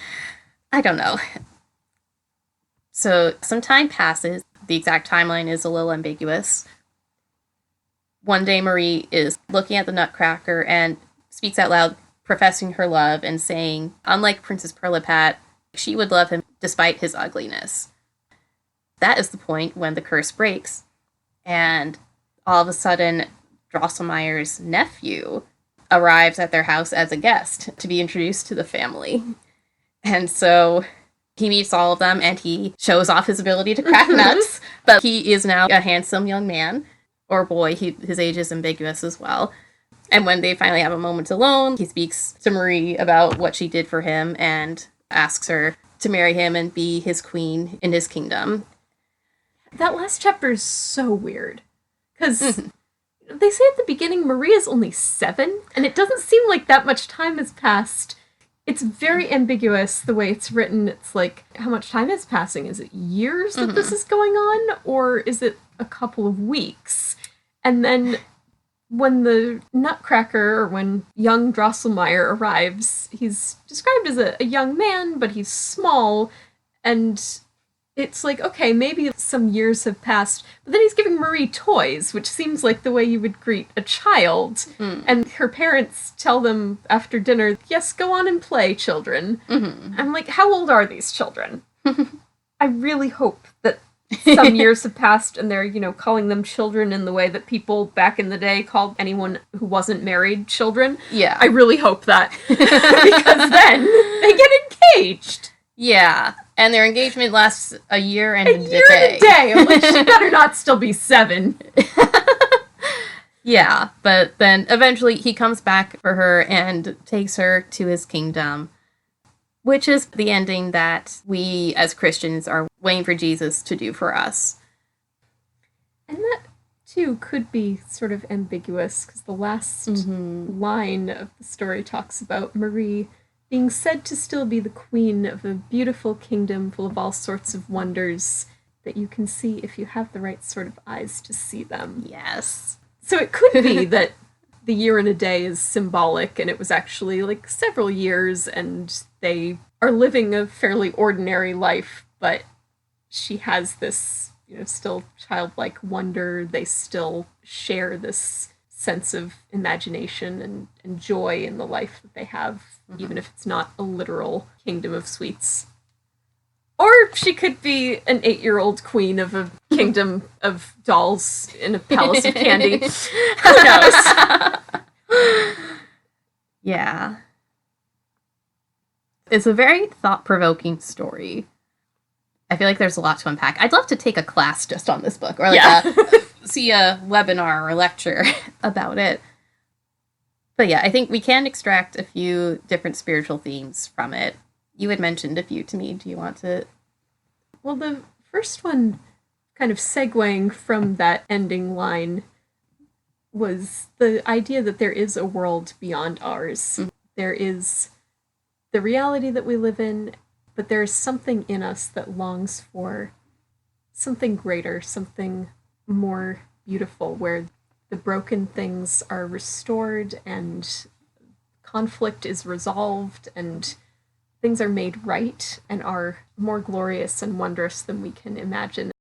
I don't know. So some time passes. The exact timeline is a little ambiguous. One day Marie is looking at the Nutcracker and speaks out loud, professing her love and saying, unlike Princess Pirlipat, she would love him despite his ugliness. That is the point when the curse breaks, and all of a sudden, Drosselmeyer's nephew arrives at their house as a guest to be introduced to the family. And so he meets all of them, and he shows off his ability to crack nuts, but he is now a handsome young man, or boy, his age is ambiguous as well. And when they finally have a moment alone, he speaks to Marie about what she did for him and asks her to marry him and be his queen in his kingdom. That last chapter is so weird. Because they say at the beginning Maria's only 7, and it doesn't seem like that much time has passed. It's very ambiguous the way it's written. It's like, how much time is passing? Is it years that this is going on? Or is it a couple of weeks? And then when the Nutcracker, or when young Drosselmeyer arrives, he's described as a young man, but he's small, and it's like, okay, maybe some years have passed, but then he's giving Marie toys, which seems like the way you would greet a child. And her parents tell them after dinner, yes, go on and play, children. I'm like, how old are these children? I really hope that some years have passed and they're, calling them children in the way that people back in the day called anyone who wasn't married children. Yeah. I really hope that. Because then they get engaged. Yeah. And their engagement lasts a year and a day. I'm like, she better not still be 7. Yeah, but then eventually he comes back for her and takes her to his kingdom, which is the ending that we as Christians are waiting for Jesus to do for us. And that, too, could be sort of ambiguous, because the last line of the story talks about Marie being said to still be the queen of a beautiful kingdom full of all sorts of wonders that you can see if you have the right sort of eyes to see them. Yes. So it could be that the year and a day is symbolic, and it was actually like several years, and they are living a fairly ordinary life, but she has this, still childlike wonder. They still share this sense of imagination and joy in the life that they have, even if it's not a literal kingdom of sweets. Or she could be an 8-year-old queen of a kingdom of dolls in a palace of candy. Who knows? Yeah. It's a very thought-provoking story. I feel like there's a lot to unpack. I'd love to take a class just on this book, or see a webinar or a lecture about it. But yeah, I think we can extract a few different spiritual themes from it. You had mentioned a few to me. Do you want to? Well, the first one, kind of segueing from that ending line, was the idea that there is a world beyond ours. There is the reality that we live in, but there is something in us that longs for something greater, something more beautiful, where the broken things are restored and conflict is resolved and things are made right and are more glorious and wondrous than we can imagine.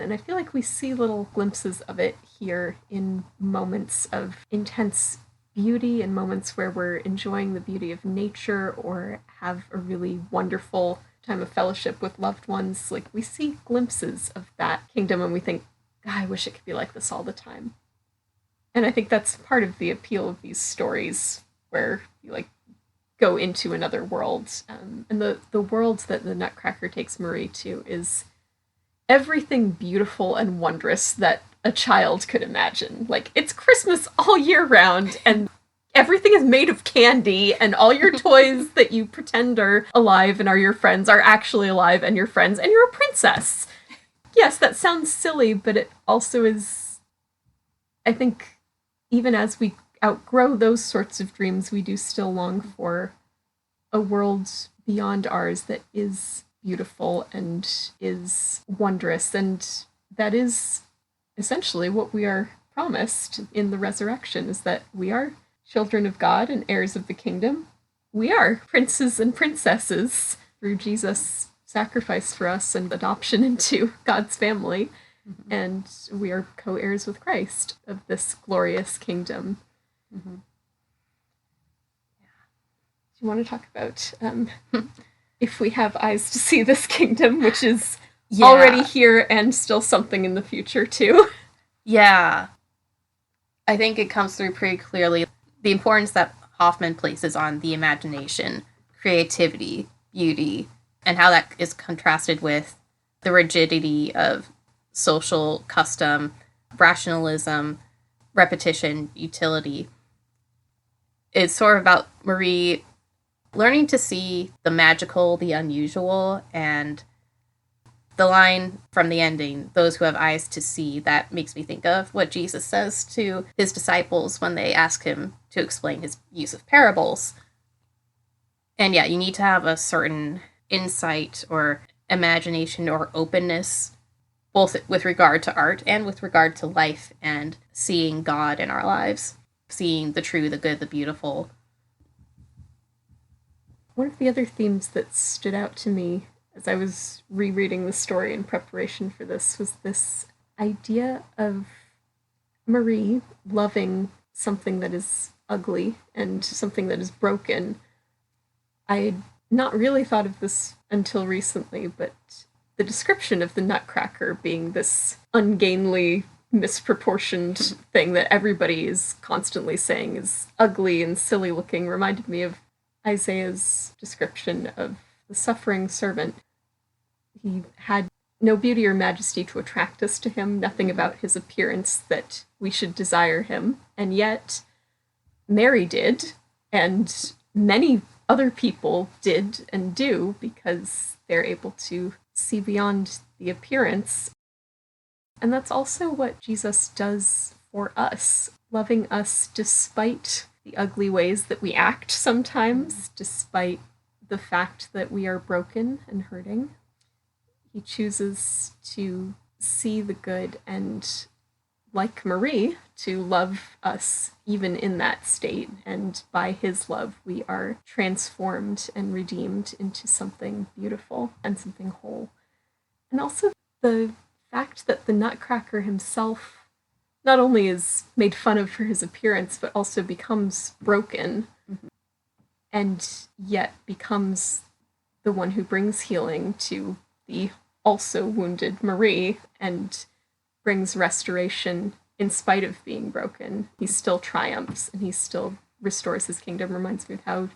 And I feel like we see little glimpses of it here in moments of intense beauty and moments where we're enjoying the beauty of nature or have a really wonderful time of fellowship with loved ones. Like, we see glimpses of that kingdom and we think, God, I wish it could be like this all the time. And I think that's part of the appeal of these stories, where you go into another world. And the world that the Nutcracker takes Marie to is everything beautiful and wondrous that a child could imagine. Like, it's Christmas all year round, and everything is made of candy, and all your toys that you pretend are alive and are your friends are actually alive and your friends, and you're a princess. Yes, that sounds silly, but it also is, I think, even as we outgrow those sorts of dreams, we do still long for a world beyond ours that is beautiful and is wondrous, and that is essentially what we are promised in the resurrection, is that we are children of God and heirs of the kingdom. We are princes and princesses through Jesus' sacrifice for us and adoption into God's family, and we are co-heirs with Christ of this glorious kingdom. Do you want to talk about if we have eyes to see this kingdom, which is already here and still something in the future too? Yeah. I think it comes through pretty clearly the importance that Hoffman places on the imagination, creativity, beauty, and how that is contrasted with the rigidity of social custom, rationalism, repetition, utility. It's sort of about Marie learning to see the magical, the unusual, and the line from the ending, those who have eyes to see, that makes me think of what Jesus says to his disciples when they ask him to explain his use of parables. And yeah, you need to have a certain insight or imagination or openness both with regard to art and with regard to life and seeing God in our lives, seeing the true, the good, the beautiful. One of the other themes that stood out to me as I was rereading the story in preparation for this was this idea of Marie loving something that is ugly and something that is broken. I had not really thought of this until recently, but the description of the Nutcracker being this ungainly, misproportioned thing that everybody is constantly saying is ugly and silly looking reminded me of Isaiah's description of the suffering servant. He had no beauty or majesty to attract us to him, nothing about his appearance that we should desire him, and yet Mary did, and many other people did and do, because they're able to see beyond the appearance. And that's also what Jesus does for us, loving us despite the ugly ways that we act sometimes, despite the fact that we are broken and hurting. He chooses to see the good and, like Marie, to love us even in that state. And by his love, we are transformed and redeemed into something beautiful and something whole. And also the fact that the Nutcracker himself not only is made fun of for his appearance, but also becomes broken, and yet becomes the one who brings healing to the also wounded Marie and brings restoration in spite of being broken. He still triumphs and he still restores his kingdom. Reminds me of how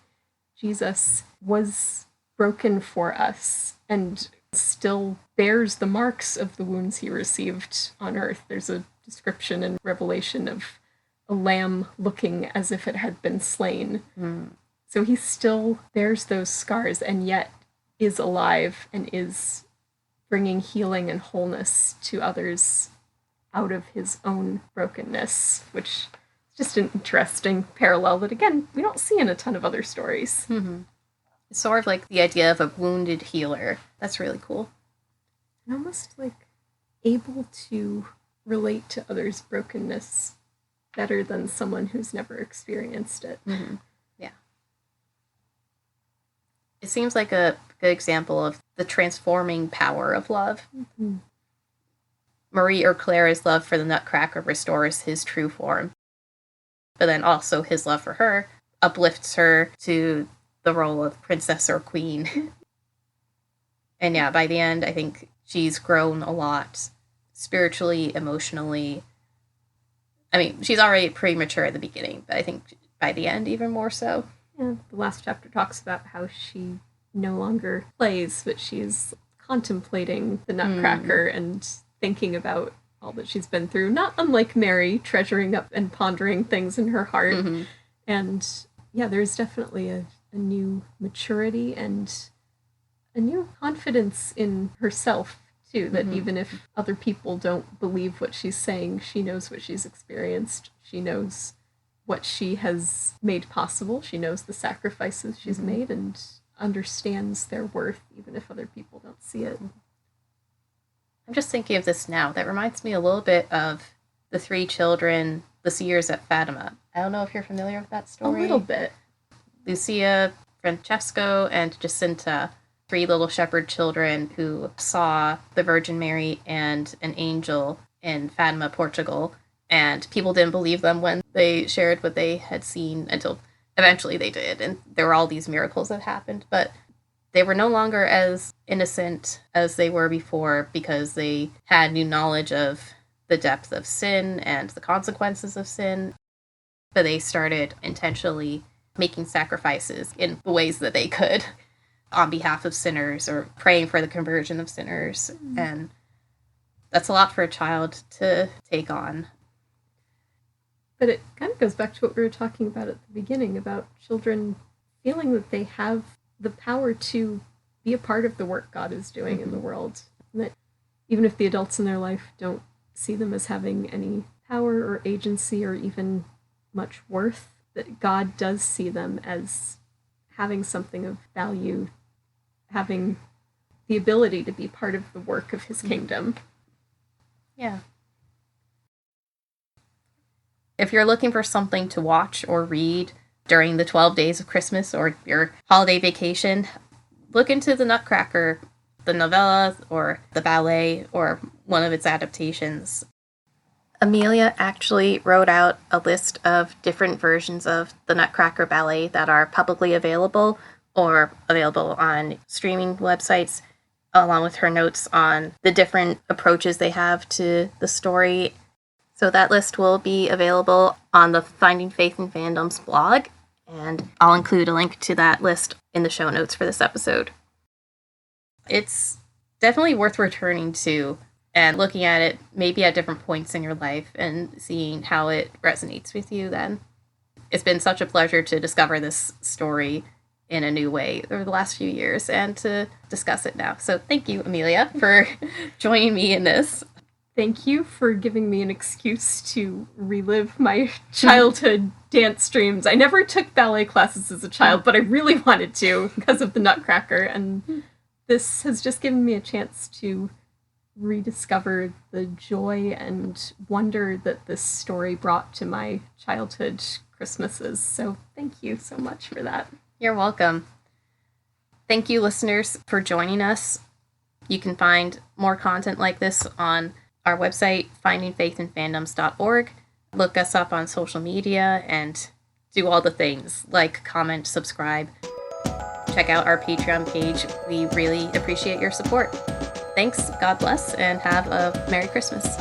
Jesus was broken for us and still bears the marks of the wounds he received on earth. There's a description in Revelation of a lamb looking as if it had been slain. So he still bears those scars and yet is alive and is bringing healing and wholeness to others out of his own brokenness, which is just an interesting parallel that, again, we don't see in a ton of other stories. It's sort of like the idea of a wounded healer. That's really cool. And almost like able to relate to others' brokenness better than someone who's never experienced it. Yeah. It seems like a good example of the transforming power of love. Marie or Clara's love for the Nutcracker restores his true form, but then also his love for her uplifts her to the role of princess or queen. And yeah, by the end, I think she's grown a lot, spiritually, emotionally. I mean, she's already pretty mature at the beginning, but I think by the end, even more so. Yeah, the last chapter talks about how she no longer plays, but she's contemplating the Nutcracker and thinking about all that she's been through, not unlike Mary, treasuring up and pondering things in her heart. And yeah, there's definitely a new maturity and a new confidence in herself, too, that even if other people don't believe what she's saying, she knows what she's experienced. She knows what she has made possible. She knows the sacrifices she's made and understands their worth, even if other people don't see it. I'm just thinking of this now. That reminds me a little bit of the three children, the seers at Fatima. I don't know if you're familiar with that story. A little bit. Lucia, Francesco, and Jacinta, three little shepherd children who saw the Virgin Mary and an angel in Fatima, Portugal, and people didn't believe them when they shared what they had seen until eventually they did, and there were all these miracles that happened, but they were no longer as innocent as they were before because they had new knowledge of the depth of sin and the consequences of sin, but they started intentionally making sacrifices in the ways that they could on behalf of sinners or praying for the conversion of sinners. And that's a lot for a child to take on. But it kind of goes back to what we were talking about at the beginning about children feeling that they have the power to be a part of the work God is doing in the world. And that even if the adults in their life don't see them as having any power or agency or even much worth, that God does see them as having something of value, having the ability to be part of the work of his kingdom. Yeah. If you're looking for something to watch or read during the 12 days of Christmas or your holiday vacation, look into the Nutcracker, the novella, or the ballet, or one of its adaptations. Amelia actually wrote out a list of different versions of the Nutcracker ballet that are publicly available or available on streaming websites, along with her notes on the different approaches they have to the story. So that list will be available on the Finding Faith in Fandom's blog, and I'll include a link to that list in the show notes for this episode. It's definitely worth returning to and looking at it maybe at different points in your life and seeing how it resonates with you then. It's been such a pleasure to discover this story in a new way over the last few years and to discuss it now. So thank you, Amelia, for joining me in this. Thank you for giving me an excuse to relive my childhood dance dreams. I never took ballet classes as a child, but I really wanted to because of the Nutcracker, and this has just given me a chance to rediscover the joy and wonder that this story brought to my childhood Christmases. So thank you so much for that. You're welcome. Thank you, listeners, for joining us. You can find more content like this on our website, findingfaithinfandoms.org. Look us up on social media and do all the things like comment, subscribe. Check out our Patreon page. We really appreciate your support. Thanks, God bless, and have a Merry Christmas.